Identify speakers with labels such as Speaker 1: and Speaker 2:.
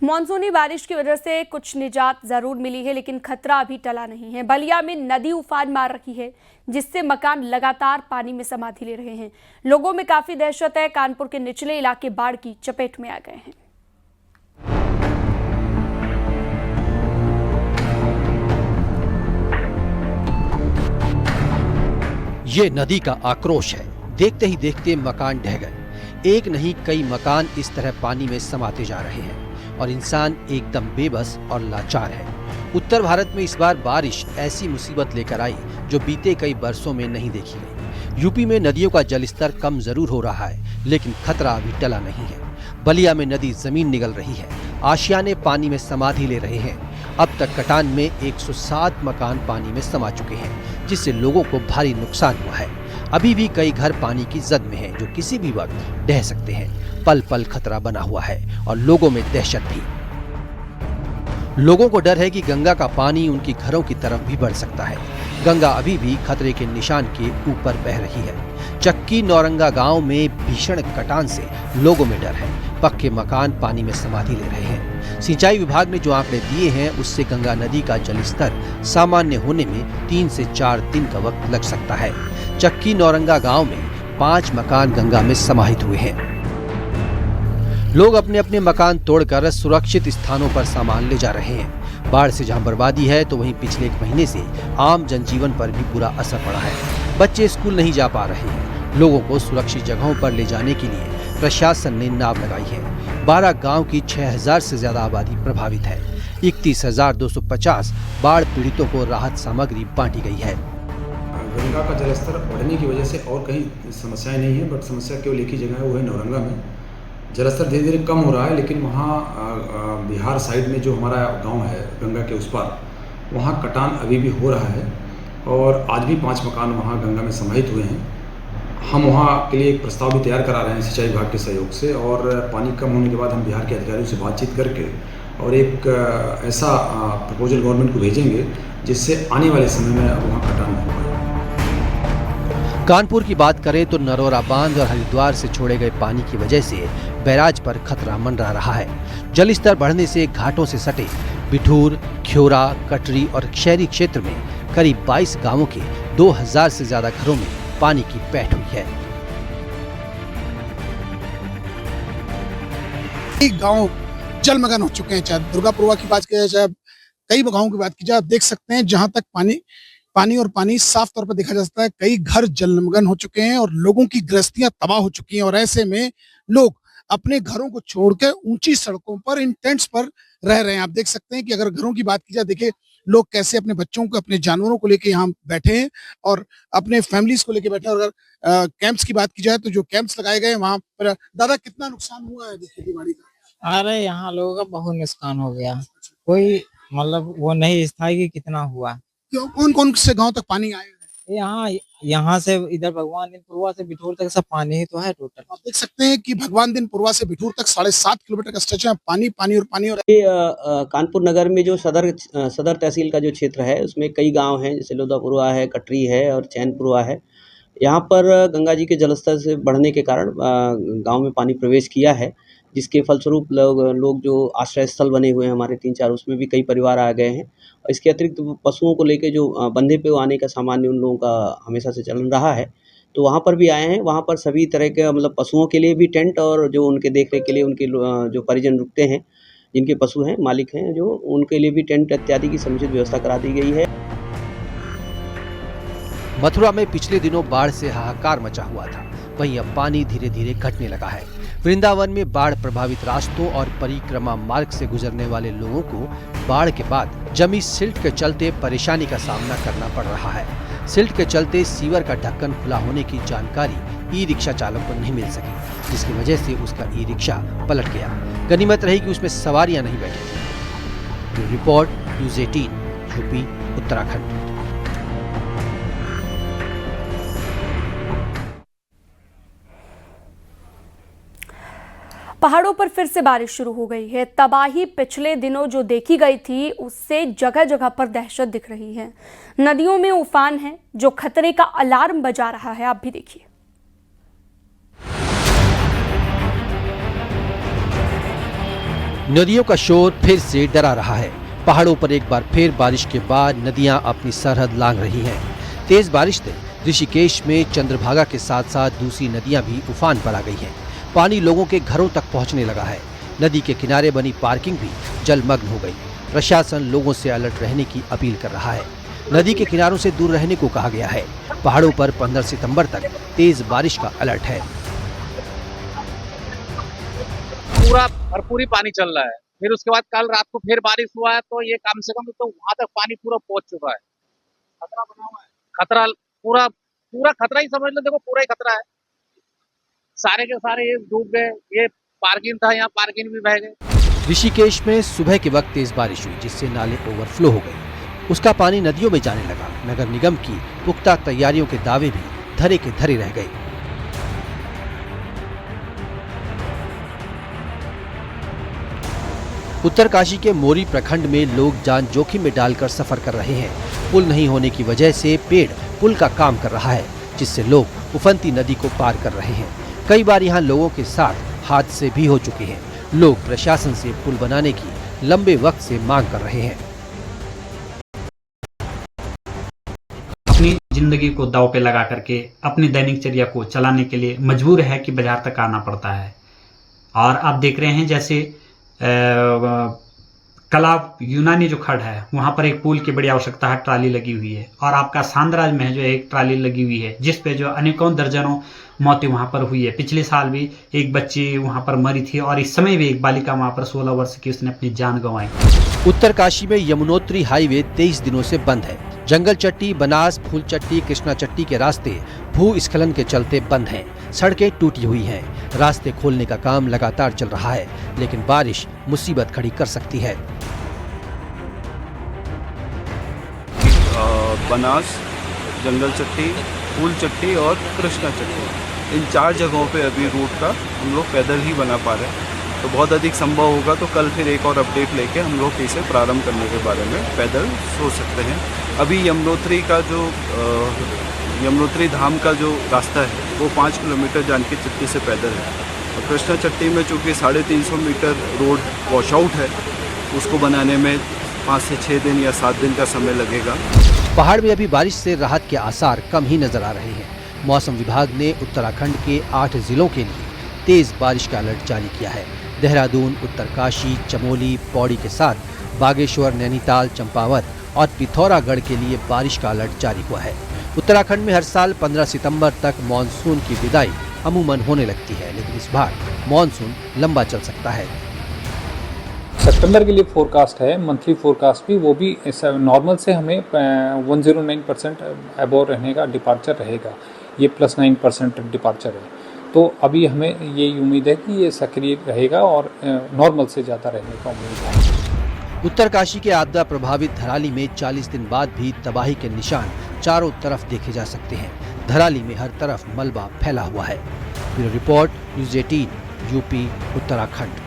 Speaker 1: मानसूनी बारिश की वजह से कुछ निजात जरूर मिली है, लेकिन खतरा अभी टला नहीं है। बलिया में नदी उफान मार रही है, जिससे मकान लगातार पानी में समाधि ले रहे हैं। लोगों में काफी दहशत है। कानपुर के निचले इलाके बाढ़ की चपेट में आ गए हैं।
Speaker 2: ये नदी का आक्रोश है। देखते ही देखते मकान ढह गए। एक नहीं कई मकान इस तरह पानी में समाते जा रहे हैं और इंसान एकदम बेबस और लाचार है। उत्तर भारत में इस बार बारिश ऐसी मुसीबत लेकर आई जो बीते कई बरसों में नहीं देखी गई। यूपी में नदियों का जलस्तर कम जरूर हो रहा है, लेकिन खतरा अभी टला नहीं है। बलिया में नदी जमीन निगल रही है, आशियाने पानी में समाधि ले रहे हैं। अब तक कटान में 107 मकान पानी में समा चुके हैं, जिससे लोगों को भारी नुकसान हुआ है। अभी भी कई घर पानी की जद में हैं, जो किसी भी वक्त ढह सकते हैं। पल पल खतरा बना हुआ है और लोगों में दहशत भी। लोगों को डर है कि गंगा का पानी उनकी घरों की तरफ भी बढ़ सकता है। गंगा अभी भी खतरे के निशान के ऊपर बह रही है। चक्की नौरंगा गांव में भीषण कटान से लोगों में डर है। पक्के मकान पानी में समाधि ले रहे हैं। सिंचाई विभाग ने जो आंकड़े दिए हैं, उससे गंगा नदी का जलस्तर सामान्य होने में 3 से 4 दिन का वक्त लग सकता है। चक्की नौरंगा गांव में 5 मकान गंगा में समाहित हुए हैं। लोग अपने अपने मकान तोड़कर सुरक्षित स्थानों पर सामान ले जा रहे हैं। बाढ़ से जहां बर्बादी है, तो वहीं पिछले 1 महीने से आम जनजीवन पर भी बुरा असर पड़ा है। बच्चे स्कूल नहीं जा पा रहे हैं। लोगों को सुरक्षित जगहों पर ले जाने के लिए प्रशासन ने नाव लगाई है। 12 गांव की 6000 से ज्यादा आबादी प्रभावित है। 31,250 बाढ़ पीड़ितों को राहत सामग्री बांटी गई है।
Speaker 3: गंगा का जलस्तर बढ़ने की वजह से और कहीं समस्याएं नहीं है, बट समस्या केवल एक ही जगह है, वो है नौरंगा में। जलस्तर धीरे धीरे कम हो रहा है, लेकिन वहाँ बिहार साइड में जो हमारा गांव है गंगा के उस पार, वहाँ कटान अभी भी हो रहा है और आज भी 5 मकान वहाँ गंगा में समाहित हुए हैं। हम वहाँ के लिए एक प्रस्ताव भी तैयार करा रहे हैं सिंचाई विभाग के सहयोग से, और पानी कम होने के बाद हम बिहार के अधिकारियों से बातचीत करके और एक ऐसा प्रपोजल गवर्नमेंट को भेजेंगे जिससे आने वाले समय में वहाँ कटान न हो पाए।
Speaker 2: कानपुर की बात करें तो नरोरा बांध और हरिद्वार से छोड़े गए पानी की वजह से बैराज पर खतरा मंडरा रहा है। जलस्तर बढ़ने से घाटों से सटे बिठूर, ख्योरा, कटरी और शहरी क्षेत्र में करीब 22 गांवों के 2000 से ज्यादा घरों में पानी की पैठ हुई है।
Speaker 4: गांव जलमग्न हो चुके हैं। चाहे दुर्गापुरवा की बात की जाए, चाहे कई गांवों की बात की जाए, आप देख सकते हैं जहां तक पानी साफ तौर पर देखा जा सकता है। कई घर जलमग्न हो चुके हैं और लोगों की गृहस्थियां तबाह हो चुकी हैं। और ऐसे में लोग अपने घरों को छोड़कर ऊंची सड़कों पर, इन टेंट्स पर रह रहे हैं। आप देख सकते हैं कि अगर घरों की बात की जाए, देखिए लोग कैसे अपने बच्चों को, अपने जानवरों को लेके यहाँ बैठे हैं और अपने फैमिलीज को लेके बैठे हैं। और अगर कैंप्स की बात की जाए, तो जो कैंप्स लगाए गए वहां पर, दादा कितना नुकसान हुआ है खेती बाड़ी का?
Speaker 5: अरे यहाँ लोगों का बहुत नुकसान हो गया। कोई मतलब वो नहीं था कि कितना हुआ।
Speaker 4: कौन कौन से गांव तक पानी आया है?
Speaker 5: यहाँ से इधर भगवान दीनपुरवा से बिठूर तक सब पानी ही तो है टोटल।
Speaker 4: आप देख सकते हैं कि भगवान दीनपुरवा से बिठूर तक 7.5 किलोमीटर का स्ट्रेच है। पानी पानी और पानी। और
Speaker 6: ये कानपुर नगर में जो सदर तहसील का जो क्षेत्र है, उसमें कई गांव हैं, जैसे लोधापुरवा है, कटरी है और चैनपुरवा है। यहाँ पर गंगा जी के जलस्तर से बढ़ने के कारण गांव में पानी प्रवेश किया है, जिसके फलस्वरूप लोग जो आश्रय स्थल बने हुए हैं हमारे 3-4, उसमें भी कई परिवार आ गए हैं। इसके अतिरिक्त पशुओं को लेके जो बंधे पे आने का सामान्य उन लोगों का हमेशा से चलन रहा है, तो वहाँ पर भी आए हैं। वहाँ पर सभी तरह के मतलब पशुओं के लिए भी टेंट, और जो उनके देखरेख के लिए उनके जो परिजन रुकते हैं, जिनके पशु हैं, मालिक हैं, जो उनके लिए भी टेंट इत्यादि की समुचित व्यवस्था करा दी गई है।
Speaker 2: मथुरा में पिछले दिनों बाढ़ से हाहाकार मचा हुआ था, वहीं अब पानी धीरे धीरे घटने लगा है। वृंदावन में बाढ़ प्रभावित रास्तों और परिक्रमा मार्ग से गुजरने वाले लोगों को बाढ़ के बाद जमी सिल्ट के चलते परेशानी का सामना करना पड़ रहा है। सिल्ट के चलते सीवर का ढक्कन खुला होने की जानकारी ई रिक्शा चालक को नहीं मिल सकी, जिसकी वजह से उसका ई रिक्शा पलट गया। गनीमत रही कि उसमें सवारियां नहीं बैठी थी। Report news 18 UP Uttarakhand.
Speaker 1: पहाड़ों पर फिर से बारिश शुरू हो गई है। तबाही पिछले दिनों जो देखी गई थी, उससे जगह जगह पर दहशत दिख रही है। नदियों में उफान है जो खतरे का अलार्म बजा रहा है। आप भी देखिए।
Speaker 2: नदियों का शोर फिर से डरा रहा है। पहाड़ों पर एक बार फिर बारिश के बाद नदियां अपनी सरहद लांघ रही हैं। तेज बारिश से ऋषिकेश में चंद्रभागा के साथ साथ दूसरी नदियां भी उफान पर आ गई हैं। पानी लोगों के घरों तक पहुंचने लगा है। नदी के किनारे बनी पार्किंग भी जलमग्न हो गई। प्रशासन लोगों से अलर्ट रहने की अपील कर रहा है। नदी के किनारों से दूर रहने को कहा गया है। पहाड़ों पर 15 सितंबर तक तेज बारिश का अलर्ट है।
Speaker 7: पूरा भरपूरी पानी चल रहा है। फिर उसके बाद कल रात को फिर बारिश हुआ है, तो ये कम से कम तो वहां तक पानी पूरा पहुंच चुका है। खतरा बना हुआ है। खतरा पूरा पूरा खतरा ही समझ लो। देखो पूरा ही खतरा है। सारे के सारे ये डूब गए। ये पार्किंग था, यहाँ पार्किंग भी बह गए।
Speaker 2: ऋषिकेश में सुबह के वक्त तेज बारिश हुई, जिससे नाले ओवरफ्लो हो गए। उसका पानी नदियों में जाने लगा। नगर निगम की पुख्ता तैयारियों के दावे भी धरे के धरे रह गए। उत्तरकाशी के मोरी प्रखंड में लोग जान जोखिम में डालकर सफर कर रहे हैं। पुल नहीं होने की वजह से पेड़ पुल का काम कर रहा है, जिससे लोग उफनती नदी को पार कर रहे हैं। कई बार यहाँ लोगों के साथ हादसे भी हो चुके हैं। लोग प्रशासन से पुल बनाने की लंबे वक्त से मांग कर रहे हैं।
Speaker 8: अपनी जिंदगी को दांव पे लगा करके अपनी दैनिकचर्या को चलाने के लिए मजबूर है कि बाजार तक आना पड़ता है। और आप देख रहे हैं जैसे कलाव यूनानी जो खड़ है, वहां पर एक पुल की बड़ी आवश्यकता है, ट्राली लगी हुई है। और आपका सांदराज में जो एक ट्राली लगी हुई है, जिस पे जो अनेकों दर्जनों मौतें वहां पर हुई है। पिछले साल भी एक बच्ची वहां पर मरी थी और इस समय भी एक बालिका वहां पर 16 वर्ष की, उसने अपनी जान गंवाई।
Speaker 2: उत्तरकाशी में यमुनोत्री हाईवे 23 दिनों से बंद है। जंगल चट्टी, बनास, फूल चट्टी, कृष्णा चट्टी के रास्ते भूस्खलन के चलते बंद हैं। सड़कें टूटी हुई हैं। रास्ते खोलने का काम लगातार चल रहा है, लेकिन बारिश मुसीबत खड़ी कर सकती है।
Speaker 9: बनास, जंगल चट्टी, फूल चट्टी और कृष्णा चट्टी, इन 4 जगहों पे अभी रूट का हम लोग पैदल ही बना पा रहे हैं। तो बहुत अधिक संभव होगा तो कल फिर एक और अपडेट लेके हम लोग इसे प्रारंभ करने के बारे में पैदल सोच सकते हैं। अभी यमुनोत्री का जो यमुनोत्री धाम का जो रास्ता है वो 5 किलोमीटर जानकी चट्टी से पैदल है। और कृष्णा चट्टी में चूँकि 350 मीटर रोड वॉशआउट है, उसको बनाने में 5 से 6 दिन या 7 दिन का समय लगेगा।
Speaker 2: पहाड़ में अभी बारिश से राहत के आसार कम ही नजर आ रहे हैं। मौसम विभाग ने उत्तराखंड के 8 जिलों के लिए तेज बारिश का अलर्ट जारी किया है। देहरादून, उत्तरकाशी, चमोली, पौड़ी के साथ बागेश्वर, नैनीताल, चंपावत और पिथौरागढ़ के लिए बारिश का अलर्ट जारी हुआ है। उत्तराखंड में हर साल 15 सितंबर तक मानसून की विदाई अमूमन होने लगती है, लेकिन इस बार मानसून लंबा चल सकता है।
Speaker 10: सितंबर के लिए फोरकास्ट है, मंथली फोरकास्ट भी, वो भी नॉर्मल से हमें 109% अबोव रहने का डिपार्चर रहेगा। ये +9% डिपार्चर है। तो अभी हमें ये उम्मीद है कि ये सक्रिय रहेगा और नॉर्मल से ज़्यादा रहने का उम्मीद है।
Speaker 2: उत्तरकाशी के आपदा प्रभावित धराली में 40 दिन बाद भी तबाही के निशान चारों तरफ देखे जा सकते हैं। धराली में हर तरफ मलबा फैला हुआ है। Bureau report, news 18, UP, Uttarakhand.